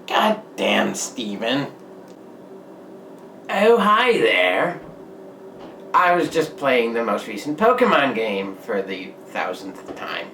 God damn, Steven. Oh, hi there. I was just playing the most recent Pokemon game for the 1000th time.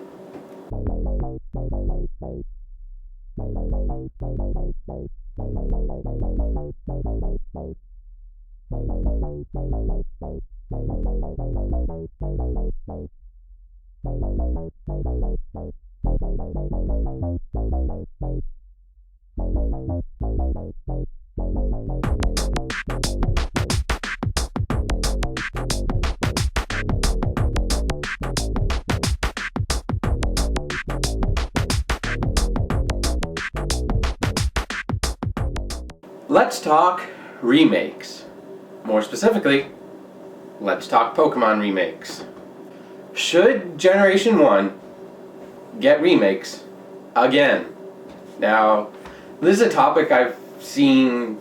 Let's talk remakes. More specifically, let's talk Pokemon remakes. Should Generation 1 get remakes again? Now, this is a topic I've seen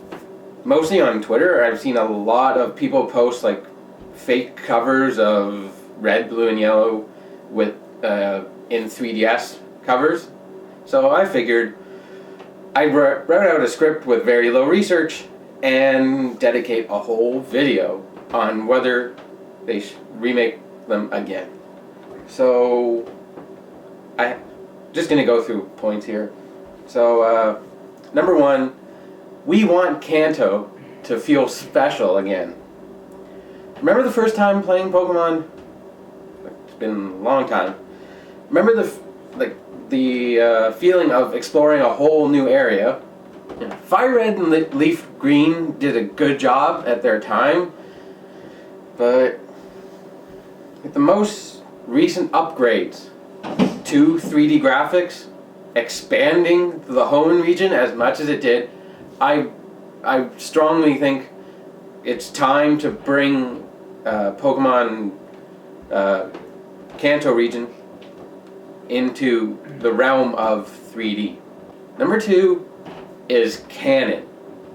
mostly on Twitter. I've seen a lot of people post like fake covers of Red, Blue, and Yellow with in 3DS covers. So I figured I wrote out a script with very low research and dedicate a whole video on whether they should remake them again. So I'm just going to go through points here. So number one, we want Kanto to feel special again. Remember the first time playing Pokemon? It's been a long time. Remember the feeling of exploring a whole new area. Fire Red and Leaf Green did a good job at their time, but with the most recent upgrades to 3D graphics, expanding the Hoenn region as much as it did, I strongly think it's time to bring Pokemon Kanto region into the realm of 3D. Number two is canon.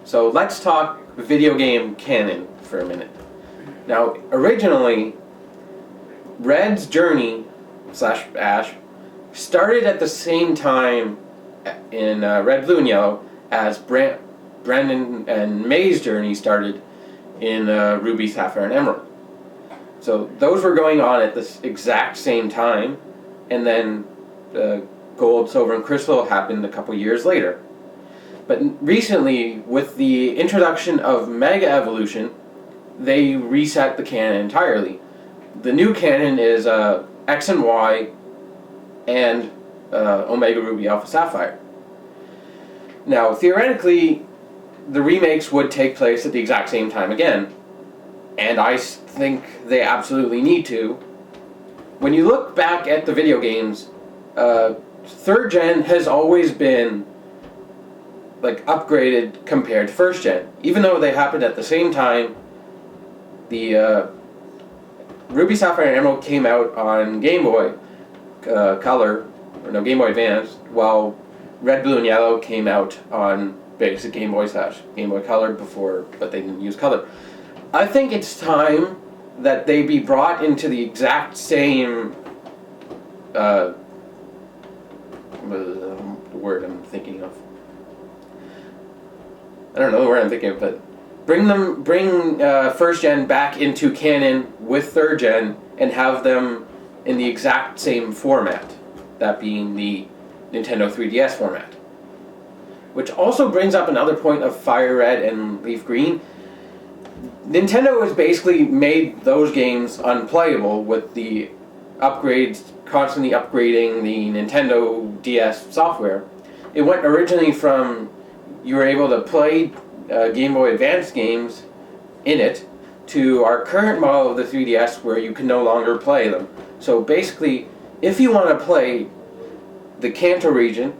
So let's talk video game canon for a minute. Now, originally, Red's journey / Ash started at the same time in Red, Blue, and Yellow as Brendan and May's journey started in Ruby, Sapphire, and Emerald. So those were going on at the exact same time, and then Gold, Silver, and Crystal happened a couple years later. But recently, with the introduction of Mega Evolution, they reset the canon entirely. The new canon is X and Y and Omega Ruby, Alpha Sapphire. Now, theoretically, the remakes would take place at the exact same time again, and I think they absolutely need to. When you look back at the video games, third gen has always been like upgraded compared to first gen. Even though they happened at the same time, the Ruby, Sapphire, and Emerald came out on Game Boy Color, or no, Game Boy Advance, while Red, Blue, and Yellow came out on basic Game Boy / Game Boy Color before, but they didn't use color. I think it's time that they be brought into the exact same the word I'm thinking of. I don't know the word I'm thinking of, but bring first gen back into canon with third gen and have them in the exact same format, that being the Nintendo 3DS format. Which also brings up another point of Fire Red and Leaf Green. Nintendo has basically made those games unplayable with the upgrades, constantly upgrading the Nintendo DS software. It went originally from you were able to play Game Boy Advance games in it to our current model of the 3DS where you can no longer play them. So basically, if you want to play the Kanto region,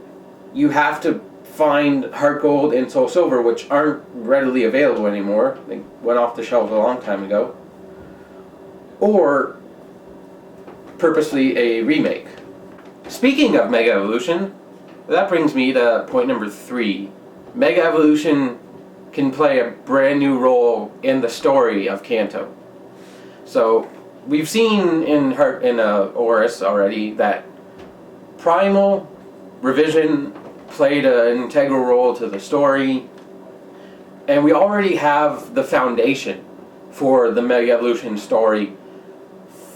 you have to find Heart Gold and Soul Silver, which aren't readily available anymore. They went off the shelves a long time ago. Or purposely a remake. Speaking of Mega Evolution, that brings me to point number 3. Mega Evolution can play a brand new role in the story of Kanto. So we've seen in Oris already that Primal, Revision, played an integral role to the story, and we already have the foundation for the Mega Evolution story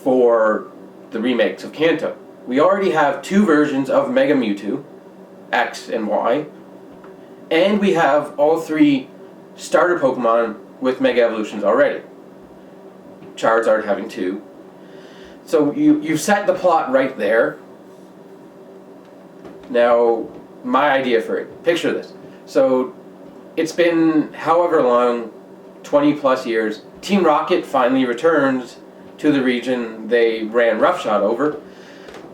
for the remakes of Kanto. We already have 2 versions of Mega Mewtwo, X and Y, and we have all 3 starter Pokemon with Mega Evolutions already. Charizard having 2. So you've set the plot right there. Now, my idea for it. Picture this. So, it's been however long, 20 plus years. Team Rocket finally returns to the region they ran roughshod over,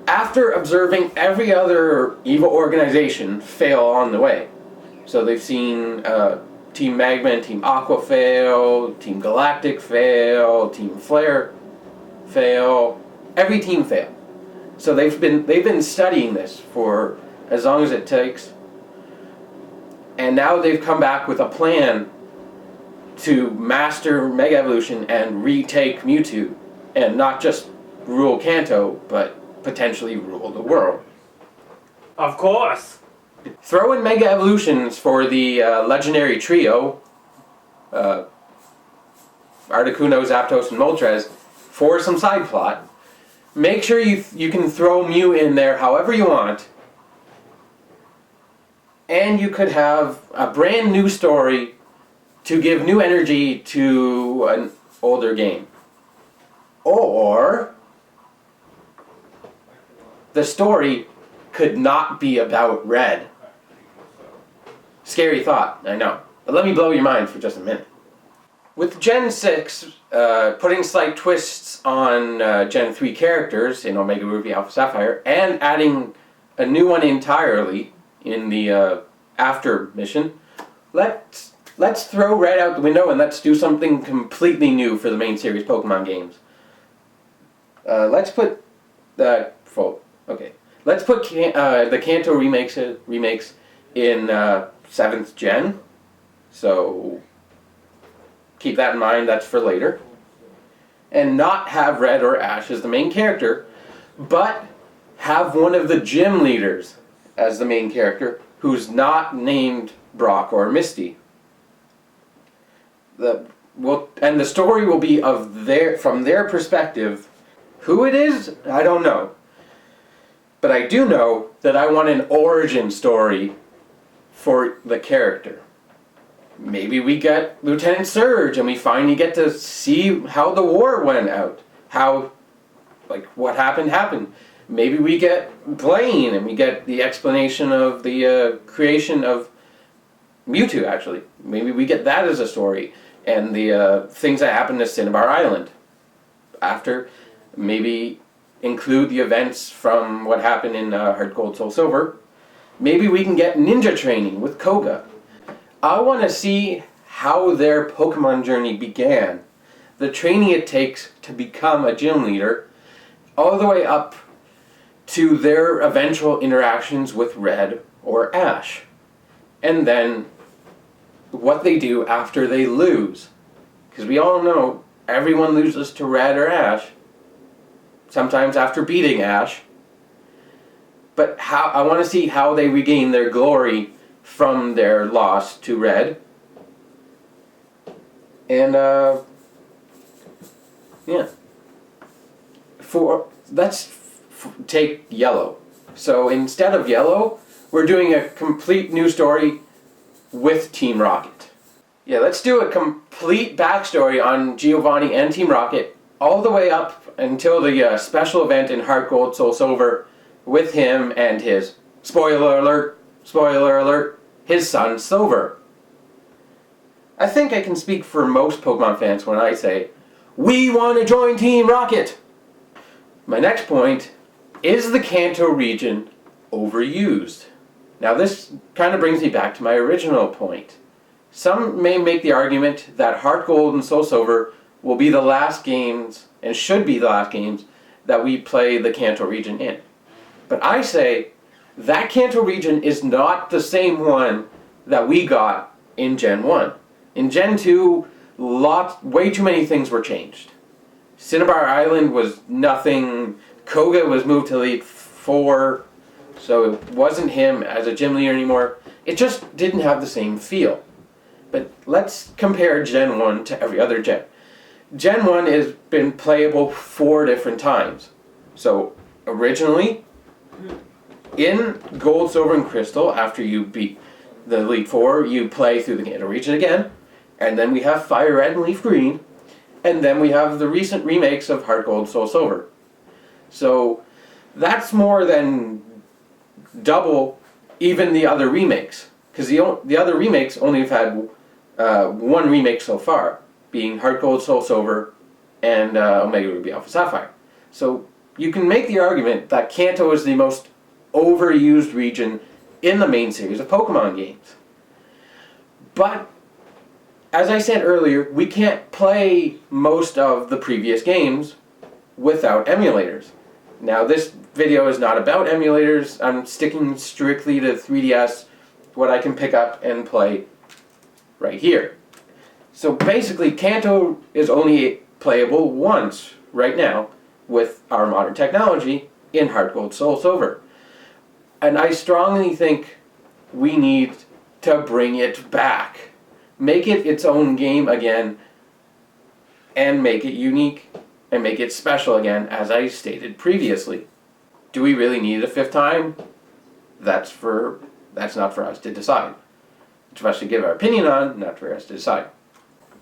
after observing every other evil organization fail on the way. So they've seen Team Magma and Team Aqua fail, Team Galactic fail, Team Flare fail, every team fail. So they've been studying this for as long as it takes, and now they've come back with a plan to master Mega Evolution and retake Mewtwo, and not just rule Kanto, but potentially rule the world. Of course! Throw in Mega Evolutions for the legendary trio, Articuno, Zapdos, and Moltres, for some side plot. Make sure you can throw Mew in there however you want, and you could have a brand new story to give new energy to an older game. Or the story could not be about Red. Scary thought, I know. But let me blow your mind for just a minute. With Gen 6 putting slight twists on Gen 3 characters in Omega Ruby Alpha Sapphire, and adding a new one entirely in the after mission, let's throw Red out the window and let's do something completely new for the main series Pokemon games. Let's put the Kanto remakes in 7th gen. So keep that in mind, that's for later. And not have Red or Ash as the main character, but have one of the gym leaders as the main character who's not named Brock or Misty. And the story will be from their perspective. Who it is, I don't know. But I do know that I want an origin story for the character. Maybe we get Lieutenant Surge and we finally get to see how the war went out. How, what happened. Maybe we get Blaine and we get the explanation of the creation of Mewtwo, actually. Maybe we get that as a story. And the things that happened to Cinnabar Island. After, maybe include the events from what happened in Heart Gold Soul Silver. Maybe we can get ninja training with Koga. I want to see how their Pokemon journey began. The training it takes to become a gym leader, all the way up to their eventual interactions with Red or Ash. And then what they do after they lose. Because we all know everyone loses to Red or Ash. Sometimes after beating Ash. But I want to see how they regain their glory from their loss to Red. And yeah. Let's take Yellow. So instead of Yellow, we're doing a complete new story with Team Rocket. Yeah, let's do a complete backstory on Giovanni and Team Rocket, all the way up until the special event in Heart Gold Soul Silver with him and his, spoiler alert, his son Silver. I think I can speak for most Pokemon fans when I say, we want to join Team Rocket! My next point, is the Kanto region overused? Now this kind of brings me back to my original point. Some may make the argument that Heart Gold and Soul Silver will be the last games, and should be the last games, that we play the Kanto region in. But I say, that Kanto region is not the same one that we got in Gen 1. In Gen 2, way too many things were changed. Cinnabar Island was nothing, Koga was moved to Elite 4, So it wasn't him as a gym leader anymore. It just didn't have the same feel. But let's compare Gen 1 to every other gen. Gen 1 has been playable 4 different times. So originally, in Gold, Silver, and Crystal, after you beat the Elite Four, you play through the Gator region again. And then we have Fire Red and Leaf Green. And then we have the recent remakes of Heart Gold, Soul Silver. So that's more than double even the other remakes. Because the other remakes only have had 1 remake so far, being Heart Gold, Soul Silver, and Omega Ruby Alpha Sapphire. So you can make the argument that Kanto is the most overused region in the main series of Pokemon games. But, as I said earlier, we can't play most of the previous games without emulators. Now, this video is not about emulators. I'm sticking strictly to 3DS, what I can pick up and play right here. So basically, Kanto is only playable once right now with our modern technology in Heart Gold, Soul Silver. And I strongly think we need to bring it back. Make it its own game again, and make it unique, and make it special again, as I stated previously. Do we really need it a 5th time? That's not for us to decide. It's for us to give our opinion on, not for us to decide.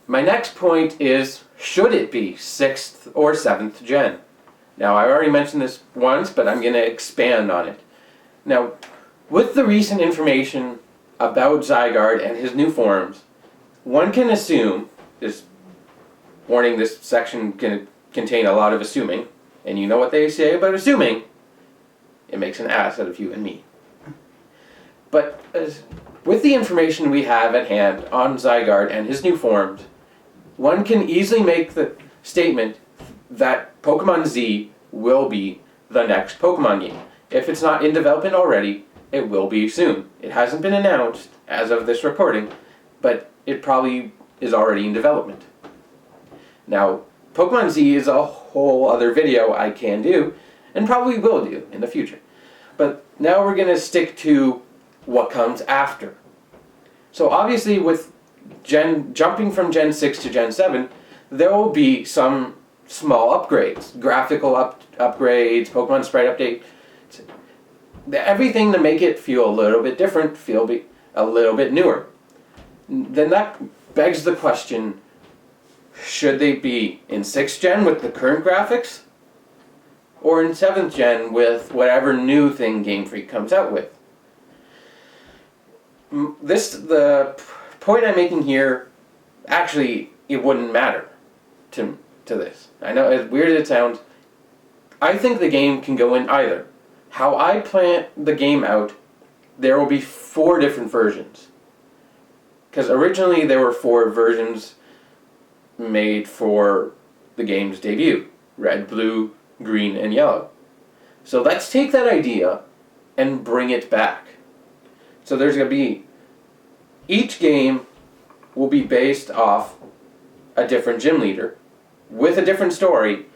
My next point is, should it be 6th or 7th gen? Now, I already mentioned this once, but I'm going to expand on it. Now, with the recent information about Zygarde and his new forms, one can assume, this warning, this section can contain a lot of assuming, and you know what they say about assuming, it makes an ass out of you and me. But with the information we have at hand on Zygarde and his new forms, one can easily make the statement that Pokemon Z will be the next Pokemon game. If it's not in development already, it will be soon. It hasn't been announced as of this recording, but it probably is already in development. Now, Pokemon Z is a whole other video I can do, and probably will do in the future. But now we're going to stick to what comes after. So obviously with jumping from Gen 6 to Gen 7, there will be some small upgrades. Graphical upgrades, Pokemon sprite update. Everything to make it feel a little bit different, feel a little bit newer. Then that begs the question, should they be in 6th gen with the current graphics? Or in 7th gen with whatever new thing Game Freak comes out with? The point I'm making here, actually, it wouldn't matter to this. I know, as weird as it sounds, I think the game can go in either. How I plan the game out, there will be 4 different versions. Because originally there were 4 versions made for the game's debut. Red, blue, green, and yellow. So let's take that idea and bring it back. So there's going to be, each game will be based off a different gym leader with a different story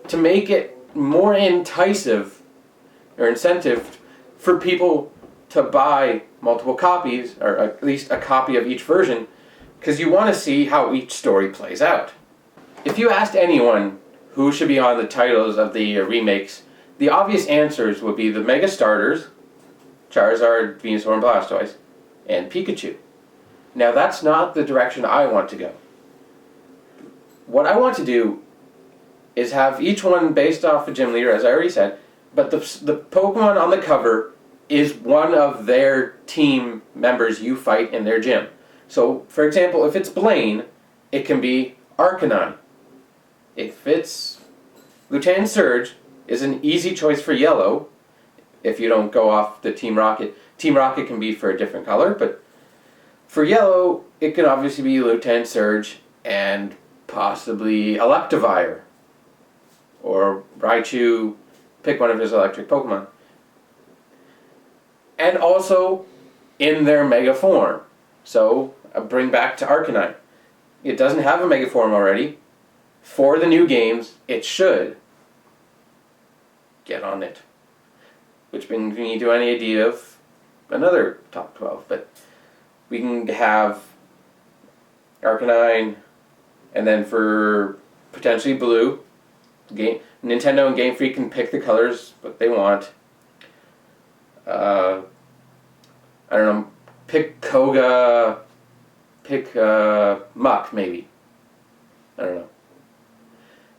to make it more enticing or incentive for people to buy multiple copies, or at least a copy of each version, because you want to see how each story plays out. If you asked anyone who should be on the titles of the remakes, the obvious answers would be the Mega Starters, Charizard, Venusaur, and Blastoise, and Pikachu. Now that's not the direction I want to go. What I want to do is have each one based off a gym leader, as I already said, but the Pokemon on the cover is one of their team members you fight in their gym. So, for example, if it's Blaine, it can be Arcanine. If it's Lieutenant Surge, is an easy choice for yellow, if you don't go off the Team Rocket. Team Rocket can be for a different color, but for yellow, it can obviously be Lieutenant Surge and possibly Electivire. Or Raichu, pick one of his electric Pokemon. And also in their Mega form. So, bring back to Arcanine. It doesn't have a Mega form already. For the new games, it should get on it. which brings me to an idea of another top 12. But we can have Arcanine, and then for potentially Blue, Nintendo and Game Freak can pick the colors what they want. I don't know, pick Koga, pick Muck maybe. I don't know.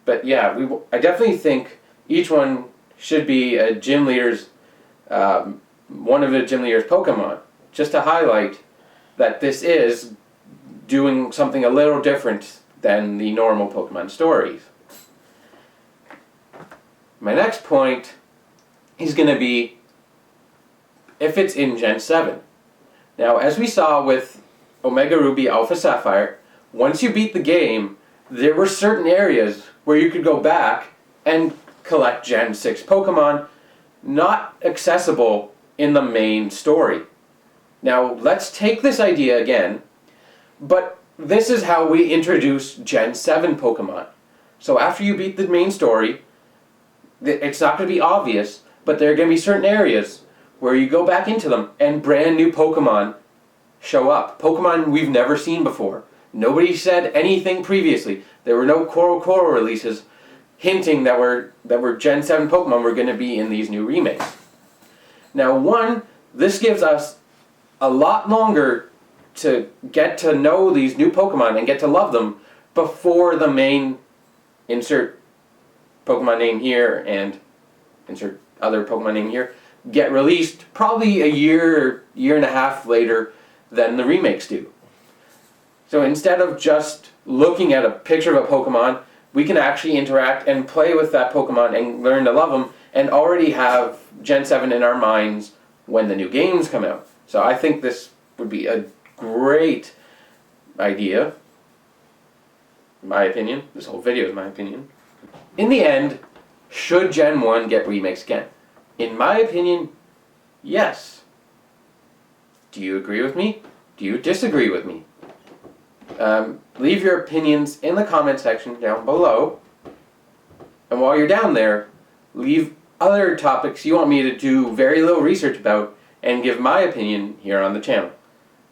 But yeah, I definitely think each one should be a gym leader's, one of the gym leader's Pokemon, just to highlight that this is doing something a little different than the normal Pokemon stories. My next point is going to be if it's in Gen 7. Now, as we saw with Omega Ruby Alpha Sapphire, once you beat the game, there were certain areas where you could go back and collect Gen 6 Pokemon not accessible in the main story. Now, let's take this idea again, but this is how we introduce Gen 7 Pokemon. So after you beat the main story, it's not going to be obvious, but there are going to be certain areas where you go back into them and brand new Pokemon show up. Pokemon we've never seen before. Nobody said anything previously. There were no Coral releases hinting that were Gen 7 Pokemon were going to be in these new remakes. Now, this gives us a lot longer to get to know these new Pokemon and get to love them before the main insert Pokemon name here and insert other Pokemon name here get released probably a year and a half later than the remakes do. So instead of just looking at a picture of a Pokemon, we can actually interact and play with that Pokemon and learn to love them and already have Gen 7 in our minds when the new games come out. So I think this would be a great idea. In my opinion. This whole video is my opinion. In the end, should Gen 1 get remakes again? In my opinion, yes. Do you agree with me? Do you disagree with me? Leave your opinions in the comment section down below. And while you're down there, leave other topics you want me to do very little research about and give my opinion here on the channel.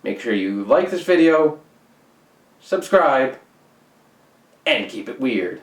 Make sure you like this video, subscribe, and keep it weird.